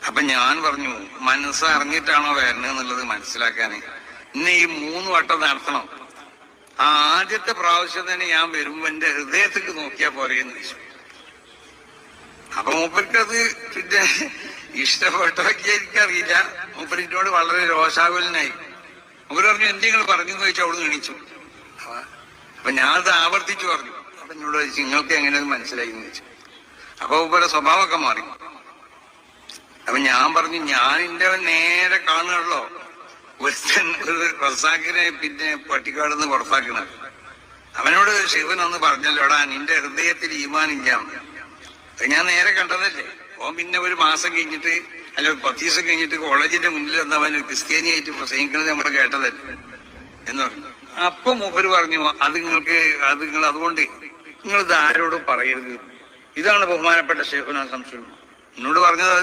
അപ്പൊ ഞാൻ പറഞ്ഞു, മനസ്സറിഞ്ഞിട്ടാണോ വരണെന്നുള്ളത് മനസ്സിലാക്കാന് ഇന്ന് ഈ 3 വട്ടം നടത്തണം. ആദ്യത്തെ പ്രാവശ്യം തന്നെ ഞാൻ വരുമ്പോ എന്റെ ഹൃദയത്തേക്ക് നോക്കിയാ പോരെയെന്ന് ചോദിച്ചു. അപ്പൊ മൂപ്പർക്കത് പിന്നെ ഇഷ്ടപ്പെട്ടൊക്കെ എനിക്കറിയില്ല. മൂപ്പരിനോട് വളരെ രോഷാകുലനായി. മൂപ്പര് പറഞ്ഞു, എന്തെങ്കിലും പറഞ്ഞു എന്ന് ചോദിച്ചാൽ അവിടെ എണീച്ചു. അപ്പൊ ഞാനത് ആവർത്തിച്ചു പറഞ്ഞു. അപ്പൊ എന്നോട് ചോദിച്ചു, നിങ്ങൾക്ക് എങ്ങനെ മനസ്സിലായി എന്ന് ചോദിച്ചു. അപ്പൊ മൂപ്പരുടെ സ്വഭാവമൊക്കെ മാറി. അപ്പൊ ഞാൻ പറഞ്ഞു, ഞാൻ എന്റെ നേരെ കാണുകയുള്ളോ ഒരു റസാക്കിനെ പിന്നെ പട്ടിക്കാട് നിന്ന് പുറത്താക്കണ. അവനോട് ശിവൻ ഒന്ന് പറഞ്ഞല്ലോടാ, നിന്റെ ഹൃദയത്തിൽ ഈമാനില്ല. ഞാൻ നേരെ കണ്ടതല്ലേ. ഓൻ പിന്നെ ഒരു മാസം കഴിഞ്ഞിട്ട് അല്ല 10 ദിവസം കഴിഞ്ഞിട്ട് കോളേജിന്റെ മുന്നിൽ വന്നവൻ ക്രിസ്ത്യാനിയായിട്ട് പ്രസംഗിക്കുന്നത് നമ്മൾ കേട്ടതല്ലേ എന്ന് പറഞ്ഞു. അപ്പൊ മൂപ്പര് പറഞ്ഞു, നിങ്ങൾ അതുകൊണ്ട് നിങ്ങൾ ഇത് ആരോടും പറയരുത്. ഇതാണ് ബഹുമാനപ്പെട്ട ശൈഖുനാ ശംസുൽ എന്നോട് പറഞ്ഞത്.